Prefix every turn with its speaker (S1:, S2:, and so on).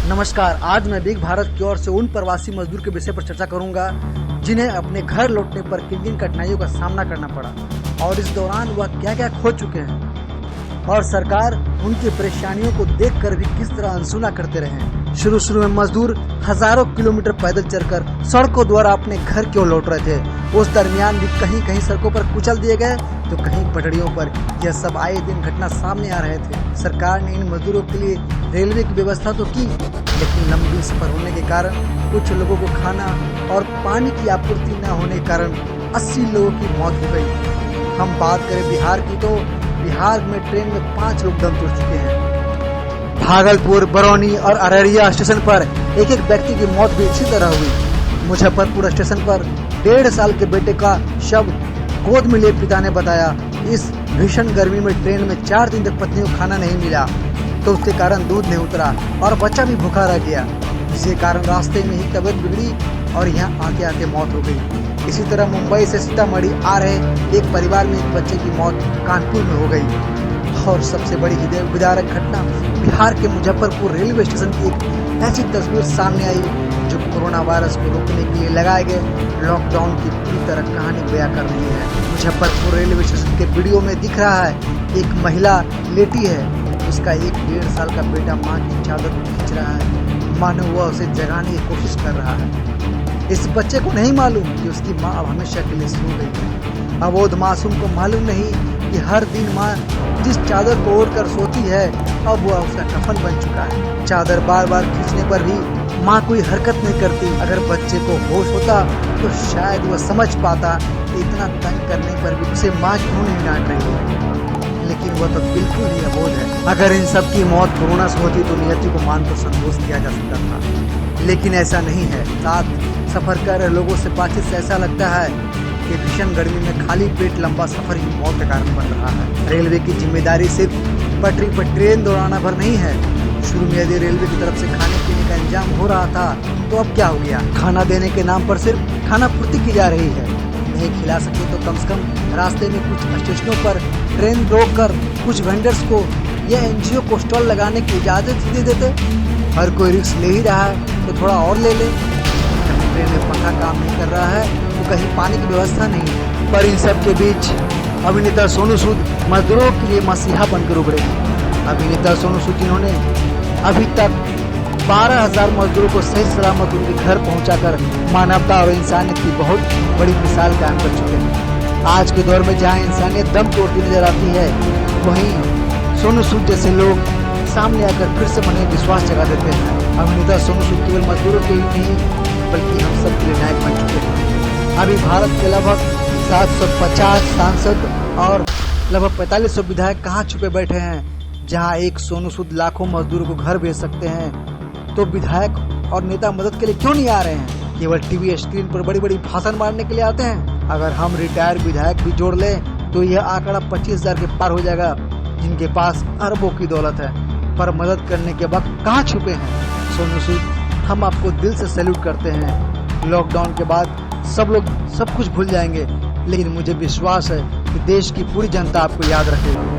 S1: नमस्कार, आज मैं बिग भारत की ओर से उन प्रवासी मजदूर के विषय पर चर्चा करूंगा जिन्हें अपने घर लौटने पर किन किन कठिनाइयों का सामना करना पड़ा और इस दौरान वह क्या क्या खो चुके हैं और सरकार उनकी परेशानियों को देखकर भी किस तरह अनसुना करते रहे। शुरू में मजदूर हजारों किलोमीटर पैदल चलकर सड़कों द्वारा अपने घर की ओर लौट रहे थे। उस दरमियान भी कहीं कहीं सड़कों पर कुचल दिए गए तो कहीं पटरियों पर। यह सब आए दिन घटना सामने आ रहे थे। सरकार ने इन मजदूरों के लिए रेलवे की व्यवस्था तो की, लेकिन लंबी सफर होने के कारण कुछ लोगों को खाना और पानी की आपूर्ति न होने के कारण 80 लोगों की मौत हो गई। हम बात करें बिहार की तो बिहार में ट्रेन में 5 लोग दम तोड़ चुके हैं। भागलपुर, बरौनी और अररिया स्टेशन पर एक एक व्यक्ति की मौत भी इसी तरह हुई। मुजफ्फरपुर स्टेशन पर 1.5 साल के बेटे का शव गोद में लिए पिता ने बताया, इस भीषण गर्मी में ट्रेन में 4 दिन तक पत्नी को खाना नहीं मिला तो उसके कारण दूध नहीं उतरा और बच्चा भी भूखा रह गया। इसी कारण रास्ते में ही तबीयत बिगड़ी और यहाँ आते आते मौत हो गई। इसी तरह मुंबई से सीतामढ़ी आ रहे एक परिवार में एक बच्चे की मौत कानपुर में हो गई। और सबसे बड़ी हृदय विदारक घटना बिहार के मुजफ्फरपुर रेलवे स्टेशन की एक ऐसी तस्वीर सामने आई जो कोरोना वायरस को रोकने के लिए लगाए गए लॉकडाउन की पूरी तरह कहानी बयां कर रही है। मुजफ्फरपुर रेलवे स्टेशन के वीडियो में दिख रहा है एक महिला लेटी है, उसका 1.5 साल का बेटा माँ की चादर को खींच रहा है, मानो वह उसे जगाने की कोशिश कर रहा है। इस बच्चे को नहीं मालूम कि उसकी माँ अब हमेशा के लिए सो गई है। अबोध मासूम को मालूम नहीं कि हर दिन माँ जिस चादर को ओढ़कर सोती है अब वह उसका कफन बन चुका है। चादर बार बार खींचने पर भी माँ कोई हरकत नहीं करती। अगर बच्चे को होश होता तो शायद वह समझ पाता कि इतना तंग करने पर भी उसे माँ क्यों नहीं डांट रही है, लेकिन वह तो बिल्कुल ही अबोध है। अगर इन सब की मौत कोरोना से होती तो नियति को मानकर संतोष किया जा सकता था, लेकिन ऐसा नहीं है। साथ सफर कर रहे लोगों से बातचीत से ऐसा लगता है कि भीषण गर्मी में खाली पेट लंबा सफर ही मौत का कारण बन रहा है। रेलवे की जिम्मेदारी सिर्फ पटरी पर ट्रेन दौड़ाना भर नहीं है। शुरू में यदि रेलवे की तरफ से खाने पीने का इंतजाम हो रहा था तो अब क्या हो गया? खाना देने के नाम पर सिर्फ खाना पूर्ति की जा रही है। नहीं खिला सके तो कम से कम रास्ते में कुछ स्टेशनों पर ट्रेन रोक कर कुछ वेंडर्स को या एनजीओ को स्टॉल लगाने की इजाजत ही दे देते। हर कोई रिस्क ले ही रहा है तो थोड़ा और ले ले। ट्रेन में पंखा काम नहीं कर रहा है तो कहीं पानी की व्यवस्था नहीं है। पर इन सब के बीच अभिनेता सोनू सूद मजदूरों के लिए मसीहा बनकर उभरे। अभिनेता सोनू सूद जिन्होंने अभी तक 12,000 मजदूरों को सही सलामत उनके घर पहुंचाकर मानवता और इंसानियत की बहुत बड़ी मिसाल कायम कर चुके हैं। आज के दौर में जहां इंसानियत दम तोड़ती नजर आती है, वहीं सोनू सूद जैसे लोग सामने आकर फिर से मन में विश्वास जगा देते हैं। अभिनेता सोनू सूद केवल मजदूरों के ही नहीं बल्कि हम सब के लिए नायक बन चुके हैं। अभी भारत के लगभग 750 सांसद और लगभग 4500 विधायक कहाँ छुपे बैठे हैं। जहां एक सोनू सूद लाखों मजदूरों को घर भेज सकते हैं तो विधायक और नेता मदद के लिए क्यों नहीं आ रहे हैं? केवल टीवी स्क्रीन पर बड़ी बड़ी भाषण मारने के लिए आते हैं। अगर हम रिटायर्ड विधायक भी जोड़ लें तो यह आंकड़ा 25,000 के पार हो जाएगा, जिनके पास अरबों की दौलत है पर मदद करने के वक्त कहाँ छुपे हैं। सोनू सूद, हम आपको दिल से सैल्यूट करते हैं। लॉकडाउन के बाद सब लोग सब कुछ भूल जाएंगे, लेकिन मुझे विश्वास है कि देश की पूरी जनता आपको याद रखेगी।